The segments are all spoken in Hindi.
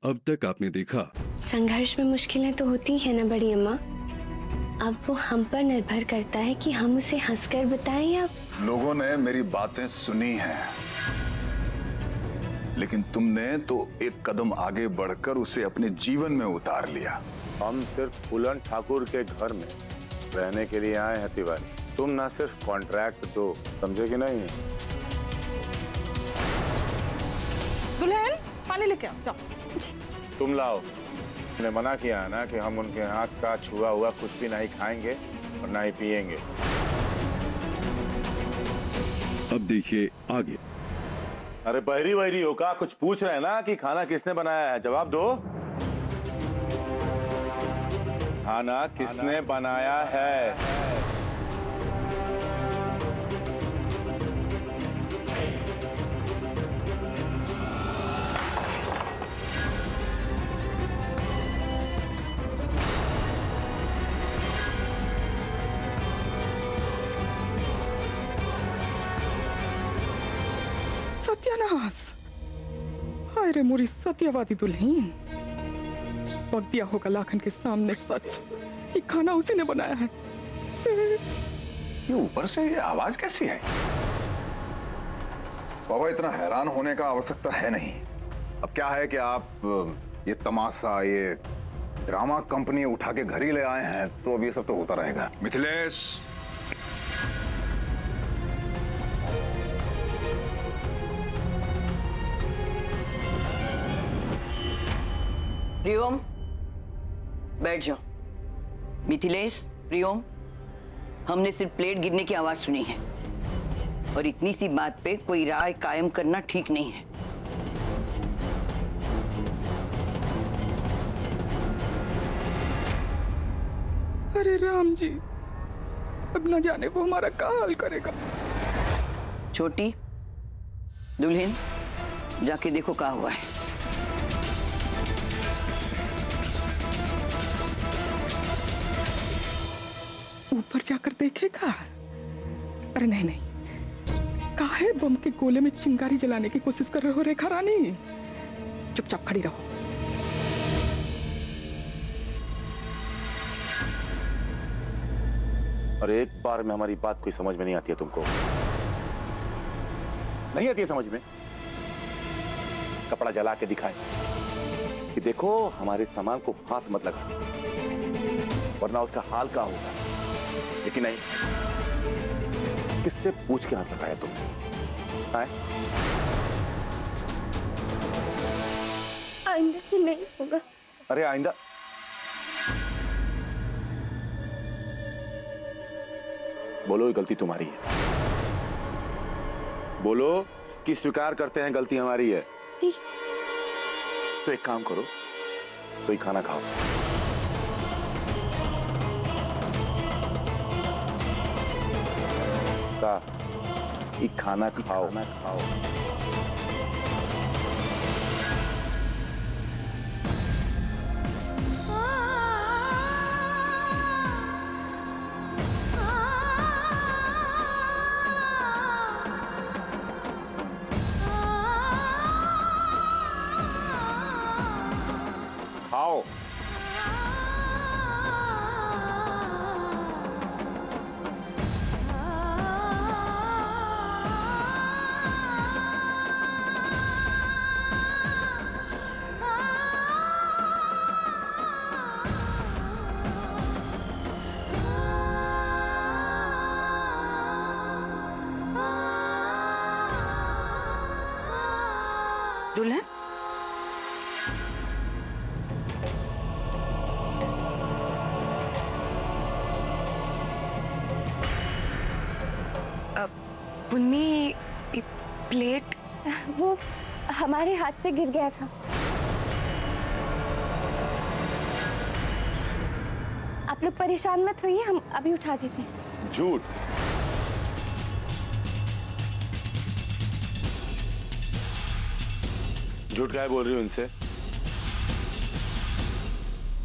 अब तक आपने देखा। संघर्ष में मुश्किलें तो होती हैं ना बड़ी अम्मा, अब वो हम पर निर्भर करता है कि हम उसे हंसकर बताएं या। लोगों ने मेरी बातें सुनी हैं, लेकिन तुमने तो एक कदम आगे बढ़कर उसे अपने जीवन में उतार लिया। हम सिर्फ फूलन ठाकुर के घर में रहने के लिए आए हैं तिवारी। तुम ना सिर्फ कॉन्ट्रैक्ट दो, समझे कि नहीं? दुल्हन पानी लेके आओ, जाओ। तुम लाओ। मैंने मना किया है ना कि हम उनके हाथ का छुआ हुआ कुछ भी नहीं खाएंगे और ना ही पिएंगे। अब देखिए आगे। अरे बहरी बहरी हो का? कुछ पूछ रहे हैं ना कि खाना किसने बनाया है, जवाब दो। खाना किसने बनाया है? सत्यानाश! अरे मोरी सत्यवादी दुल्हन, वक्त दिया होगा लाखन के सामने सच, ये खाना उसी ने बनाया है। ये ऊपर से ये आवाज कैसी है? बाबा, इतना हैरान होने का आवश्यकता है नहीं। अब क्या है कि आप ये तमाशा, ये ड्रामा कंपनी उठा के घर ही ले आए हैं, तो अब ये सब तो होता रहेगा। मिथिलेश, प्रियोम, बैठ जाओ। मिथिलेश, प्रियोम, हमने सिर्फ प्लेट गिरने की आवाज सुनी है और इतनी सी बात पे कोई राय कायम करना ठीक नहीं है। अरे राम जी, अब न जाने वो हमारा क्या हाल करेगा। छोटी, दुल्हन, जाके देखो क्या हुआ है। ऊपर जाकर देखेगा? अरे नहीं नहीं, काहे बम के गोले में चिंगारी जलाने की कोशिश कर रहे हो रेखा रानी? चुपचाप खड़ी रहो। और एक बार में हमारी बात कोई समझ में नहीं आती है तुमको? नहीं आती है समझ में? कपड़ा जला के दिखाए कि देखो हमारे सामान को हाथ मत लगा, वरना उसका हाल क्या होगा। लेकिन नहीं, किससे पूछ के हाथ लगाया तुम? आइंदा से नहीं होगा। अरे आइंदा? बोलो, ये गलती तुम्हारी है। बोलो कि स्वीकार करते हैं गलती हमारी है। जी। तो एक काम करो, तो ये खाना खाओ। ये खाना खाओ, खाओ। खाओ। दुल्हन, पुन्नी, प्लेट वो हमारे हाथ से गिर गया था। आप लोग परेशान मत होइए, हम अभी उठा देते हैं। झूठ। झूठ क्या बोल रही हो इनसे?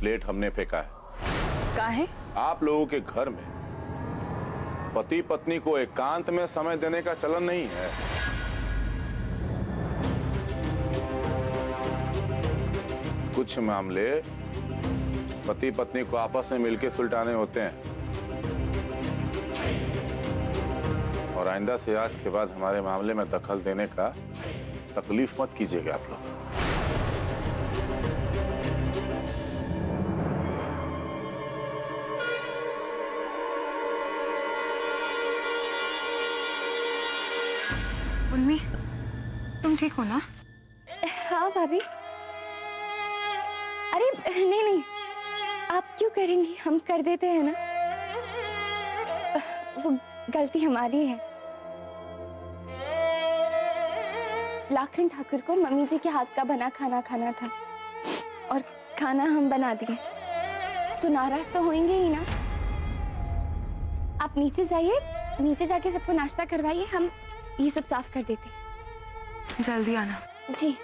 प्लेट हमने फेंका है। कहाँ है? आप लोगों के घर में पति पत्नी को एकांत में समय देने का चलन नहीं है। कुछ मामले पति पत्नी को आपस में मिलकर सुलझाने होते हैं। और आइंदा से आज के बाद हमारे मामले में दखल देने का तकलीफ मत कीजिएगा आप लोग। उर्मी, तुम ठीक हो ना? हाँ भाभी। अरे नहीं नहीं, आप क्यों करेंगी, हम कर देते हैं ना। वो गलती हमारी है। लाखन ठाकुर को मम्मी जी के हाथ का बना खाना खाना था और खाना हम बना दिए, तो नाराज तो होंगे ही ना। आप नीचे जाइए, नीचे जाके सबको नाश्ता करवाइए, हम ये सब साफ कर देते हैं। जल्दी आना। जी।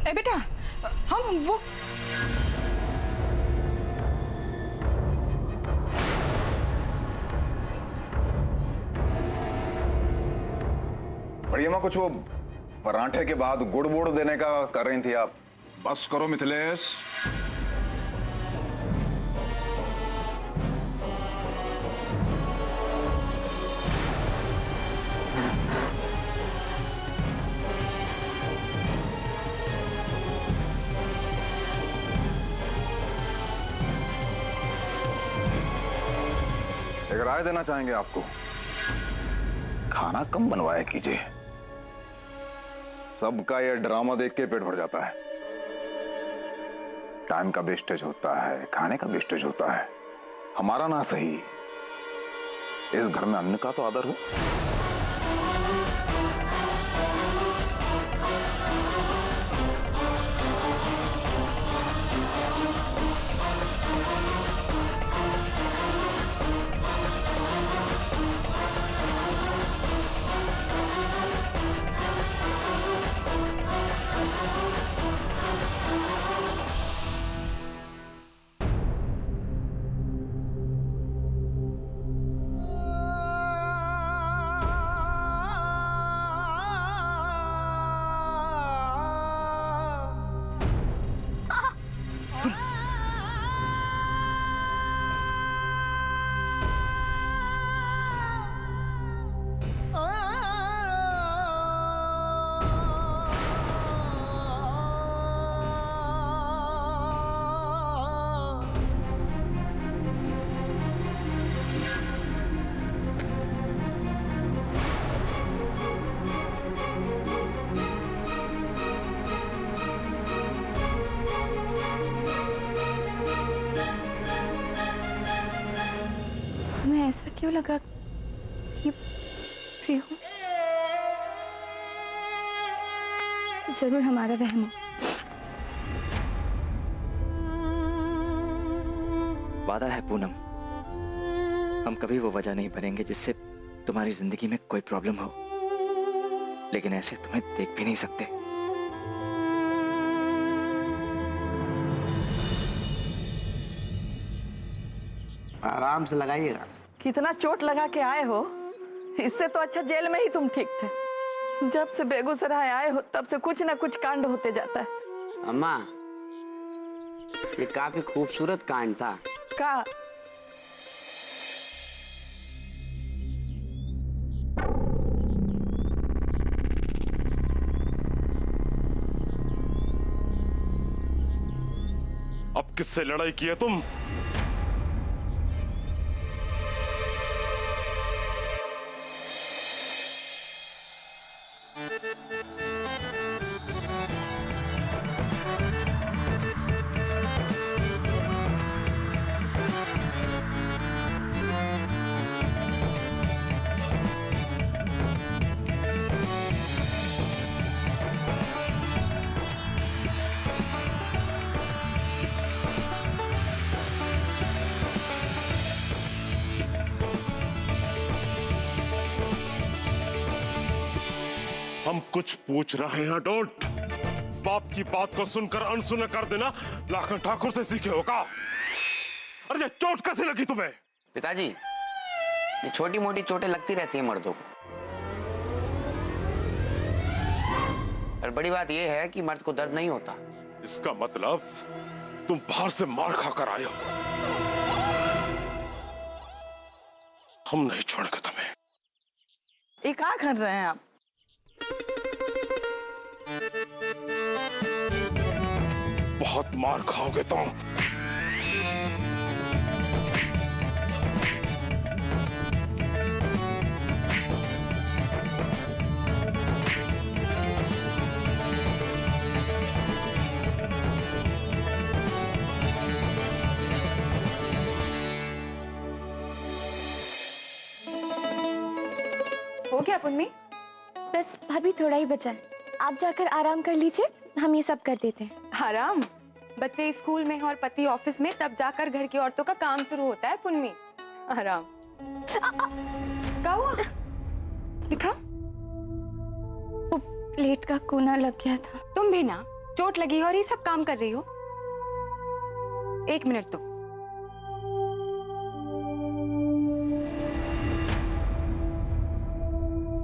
ए बेटा, हम वो बड़ी अम्मा, कुछ वो परांठे के बाद गुड़ वुड़ देने का कर रही थी आप। बस करो मिथिलेश। एक राय देना चाहेंगे आपको, खाना कम बनवाया कीजिए। सबका ये ड्रामा देख के पेट भर जाता है। टाइम का वेस्टेज होता है, खाने का वेस्टेज होता है। हमारा ना सही, इस घर में अन्न का तो आदर हो। तुम्हें ऐसा क्यों लगा कि फ्री हूँ? जरूर हमारा वहम हो। वादा है पूनम, हम कभी वो वजह नहीं बनेंगे जिससे तुम्हारी जिंदगी में कोई प्रॉब्लम हो, लेकिन ऐसे तुम्हें देख भी नहीं सकते। आराम से लगाइएगा। कितना चोट लगा के आए हो, इससे तो अच्छा जेल में ही तुम ठीक थे। जब से बेगूसराय आए हो तब से कुछ ना कुछ कांड होते जाता है। अम्मा, ये काफी खूबसूरत कांड था। का अब किससे लड़ाई की है तुम? हम कुछ पूछ रहे हैं, डोंट। बाप की बात को सुनकर अनसुना कर देना लाखन ठाकुर से सीखे होगा। अरे ये चोट कैसे लगी तुम्हें? पिताजी, ये छोटी मोटी चोटें लगती रहती हैं मर्दों को, और बड़ी बात यह है कि मर्द को दर्द नहीं होता। इसका मतलब तुम बाहर से मार खाकर आए हो। हम नहीं छोड़ेंगे तुम्हें। ये क्या कर रहे हैं आप? बहुत मार खाओगे तुम। हो गया पुन्नी? बस भाभी थोड़ा ही बचा है, आप जाकर आराम कर लीजिए, हम ये सब कर देते हैं। आराम? बच्चे स्कूल में हैं और पति ऑफिस में, तब जाकर घर की औरतों का काम शुरू होता है पुन्नी। आराम? क्या हुआ? दिखा। वो प्लेट का कोना लग गया था। तुम भी ना चोट लगी है और ये सब काम कर रही हो। एक मिनट तो।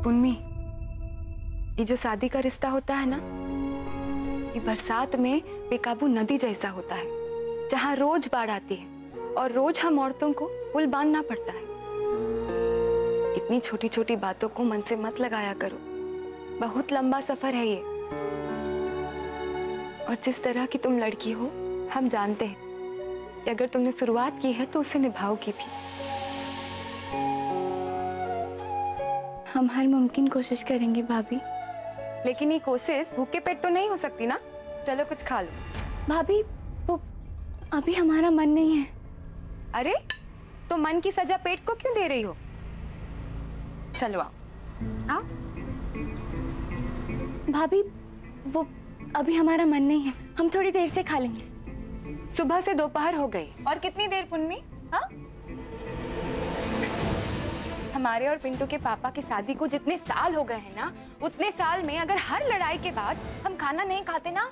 पुन्नी, ये जो शादी का रिश्ता होता है ना, ये बरसात में बेकाबू नदी जैसा होता है, जहां रोज बाढ़ आती है और रोज हम औरतों को पुल बांधना पड़ता है। इतनी छोटी छोटी बातों को मन से मत लगाया करो, बहुत लंबा सफर है ये। और जिस तरह की तुम लड़की हो, हम जानते हैं कि अगर तुमने शुरुआत की है तो उसे निभाओगी भी। हम हर मुमकिन कोशिश करेंगे भाभी। लेकिन ये कोशिश भूखे पेट तो नहीं हो सकती ना। चलो कुछ खा लो। भाभी वो अभी हमारा मन नहीं है। अरे तो मन की सजा पेट को क्यों दे रही हो? चलो आओ आओ। भाभी वो अभी हमारा मन नहीं है, हम थोड़ी देर से खा लेंगे। सुबह से दोपहर हो गई और कितनी देर पुन्नी? हाँ, हमारे और पिंटू के पापा की शादी को जितने साल हो गए हैं ना, उतने साल में अगर हर लड़ाई के बाद हम खाना नहीं खाते ना,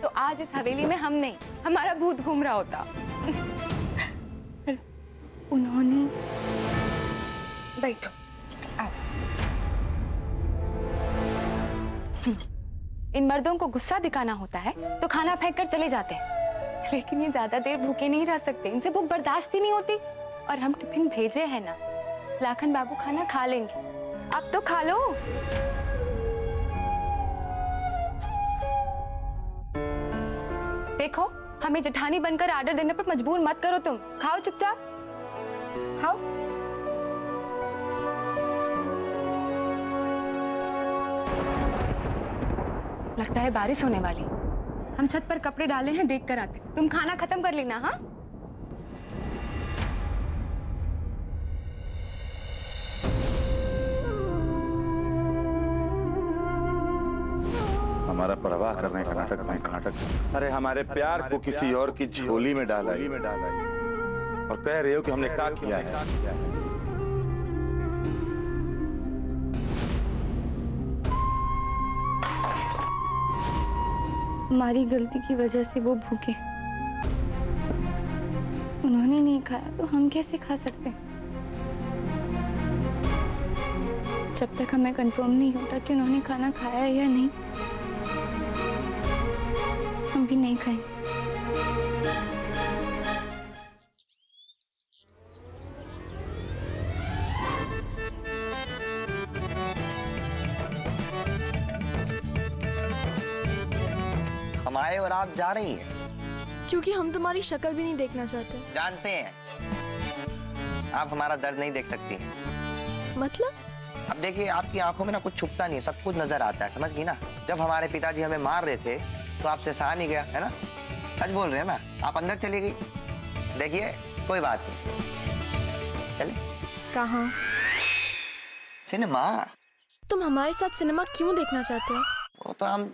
तो आज इस हवेली में हम नहीं, हमारा भूत घूम रहा होता। उन्होंने बैठो, आओ। सुनो, इन मर्दों को गुस्सा दिखाना होता है तो खाना फेंक कर चले जाते हैं, लेकिन ये ज्यादा देर भूखे नहीं रह सकते, इनसे भूख बर्दाश्त ही नहीं होती। और हम टिफिन भेजे हैं ना, लाखन बाबू खाना खा लेंगे, अब तो खा लो। देखो, हमें जेठानी बनकर आर्डर देने पर मजबूर मत करो तुम। खाओ चुपचाप, खाओ। लगता है बारिश होने वाली। हम छत पर कपड़े डाले हैं, देख कर आते। तुम खाना खत्म कर लेना। हाँ, हमारा परवाह करने का नाटक भाई नाटक। अरे हमारे प्यार को किसी और की झोली में डाला और कह रहे हो कि हमने क्या किया है। हमारी गलती की वजह से वो भूखे, उन्होंने नहीं खाया तो हम कैसे खा सकते हैं? जब तक हमें कंफर्म नहीं होता कि उन्होंने खाना खाया है या नहीं, हम भी नहीं खाएं। हम आए और आप जा रही हैं। क्योंकि हम तुम्हारी शक्ल भी नहीं देखना चाहते। जानते हैं आप हमारा दर्द नहीं देख सकती हैं। मतलब? अब देखिए, आपकी आंखों में ना कुछ छुपता नहीं, सब कुछ नजर आता है, समझ गई ना? जब हमारे पिताजी हमें मार रहे थे तो आपसे सहा नहीं गया, है ना? सच बोल रहे हैं ना? आप अंदर चली गई। देखिए, कोई बात नहीं, चले। कहाँ? सिनेमा। तुम हमारे साथ सिनेमा क्यों देखना चाहते हो? वो तो हम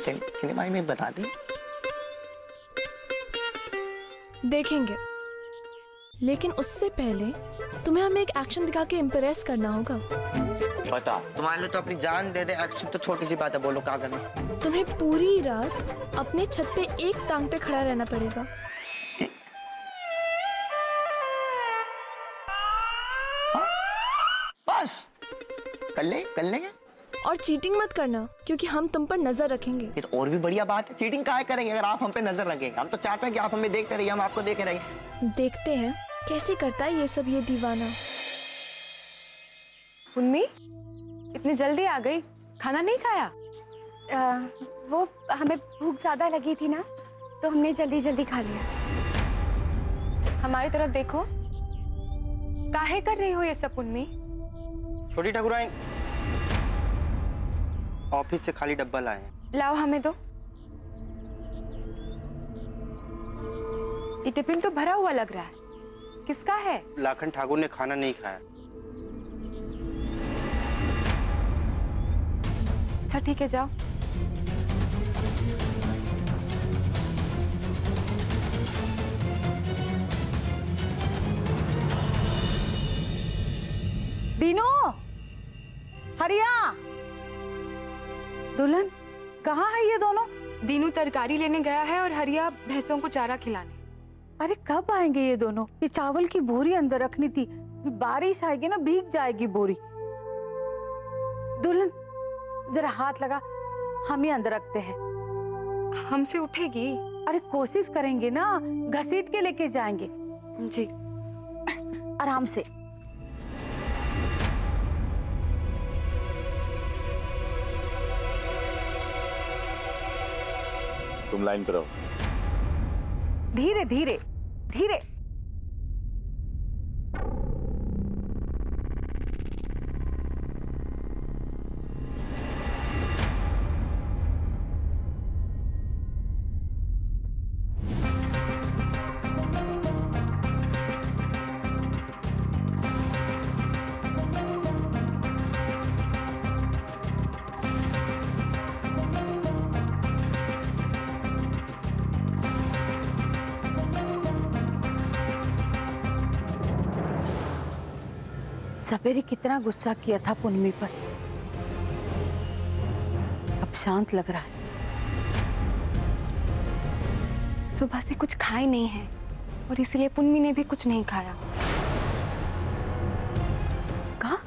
सिनेमा में बता दें। देखेंगे, लेकिन उससे पहले तुम्हें हमें एक एक्शन दिखा के इम्प्रेस करना होगा। बता। तुम्हारे लिए तो अपनी जान दे दे, एक्शन तो छोटी सी बात है, बोलो क्या करना। तुम्हें पूरी रात अपने छत पे एक टांग पे खड़ा रहना पड़ेगा। बस कर लेंगे। और चीटिंग मत करना, क्योंकि हम तुम पर नजर रखेंगे। ये तो और भी बढ़िया बात है। चीटिंग काहे करेंगे अगर आप हम पे नजर रखेंगे? हम तो चाहते हैं कि आप हमें देखते रहिए, हम आपको देखे रहेंगे। देखते हैं कैसे करता है ये सब ये दीवाना। उन्मी, इतनी जल्दी आ गई, खाना नहीं खाया? वो हमें भूख ज्यादा लगी थी ना, तो हमने जल्दी जल्दी खा लिया। हमारी तरफ देखो, काहे कर रही हो ये सब उन्मी? छोटी ठाकुराइन, ऑफिस से खाली डब्बा लाए हैं। लाओ हमें दो। ये टिफिन तो भरा हुआ लग रहा है, किसका है? लाखन ठाकुर ने खाना नहीं खाया। अच्छा ठीक है, जाओ। दीनू, हरिया, दुल्हन, कहाँ है ये दोनों? दीनू तरकारी लेने गया है और हरिया भैंसों को चारा खिलाने। अरे कब आएंगे ये दोनों? ये चावल की बोरी अंदर रखनी थी, बारिश आएगी ना भीग जाएगी बोरी। दुल्हन जरा हाथ लगा, हम ही अंदर रखते हैं। हमसे उठेगी? अरे कोशिश करेंगे ना, घसीट के लेके जाएंगे। जी, आराम से। तुम लाइन पर रहो। धीरे धीरे धीरे। सवेरे कितना गुस्सा किया था पुन्नी पर, अब शांत लग रहा है। सुबह से कुछ खाए नहीं है और इसलिए पुन्नी ने भी कुछ नहीं खाया। कहा?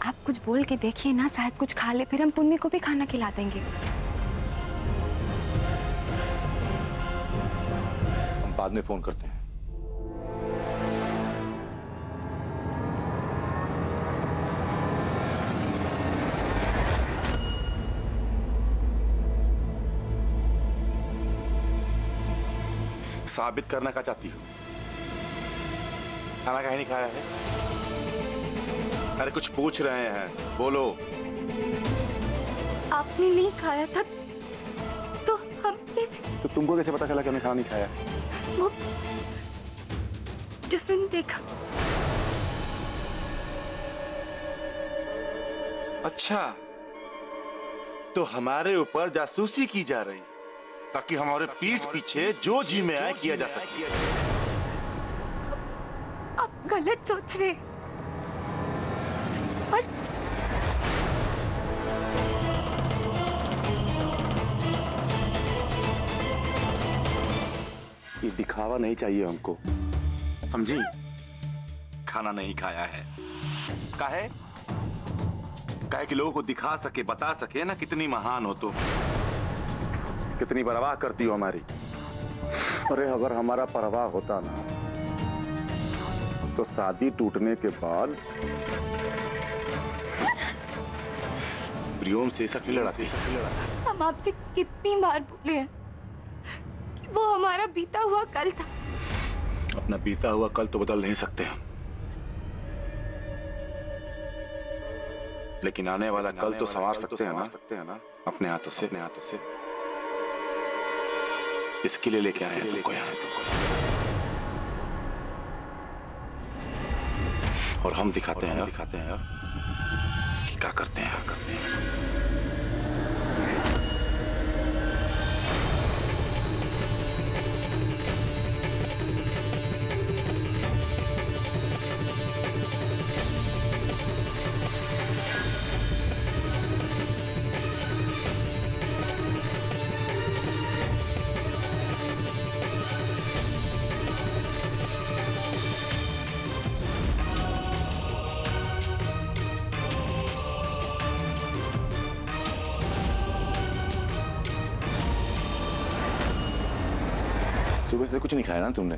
आप कुछ बोल के देखिए ना, शायद कुछ खा ले, फिर हम पुन्नी को भी खाना खिला देंगे। हम बाद में फोन करते हैं। साबित करना क्या चाहती हो? खाना काहे नहीं खाया है? अरे कुछ पूछ रहे हैं, बोलो। आपने नहीं खाया था तो हम कैसे? तो तुमको कैसे पता चला कि हमने खाना नहीं खाया? वो टिफिन देखा। अच्छा, तो हमारे ऊपर जासूसी की जा रही, ताकि हमारे पीठ पीछे जो जी में आए किया जा सके। आप गलत सोच रहे। और ये दिखावा नहीं चाहिए हमको, समझी? खाना नहीं खाया है काहे? काहे कि लोगों को दिखा सके, बता सके ना कितनी महान हो तुम, कितनी परवाह करती हो हमारी। अरे अगर हमारा परवाह होता ना तो शादी टूटने के बाद प्रियोम से ऐसा क्यों लड़ाती? हम आपसे कितनी बार बोले हैं कि वो हमारा बीता हुआ कल था। अपना बीता हुआ कल तो बदल नहीं सकते हम, लेकिन आने वाला कल तो संवार सकते हैं ना अपने हाथों से। इसके लिए लेके आए हैं तुमको यहाँ, और हम दिखाते हैं कि क्या करते हैं। सुबह से कुछ नहीं खाया ना तुमने?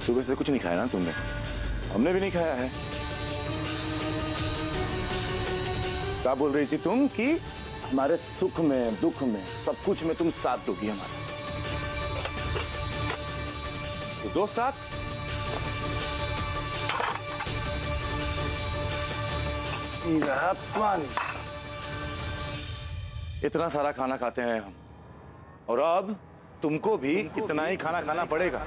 सुबह से कुछ नहीं खाया ना तुमने? हमने भी नहीं खाया है। क्या बोल रही थी तुम कि हमारे सुख में दुख में सब कुछ में तुम साथ दोगी हमारा? तो दो साथ। पानी। इतना सारा खाना खाते हैं हम, और अब तुमको भी इतना ही खाना खाना पड़ेगा।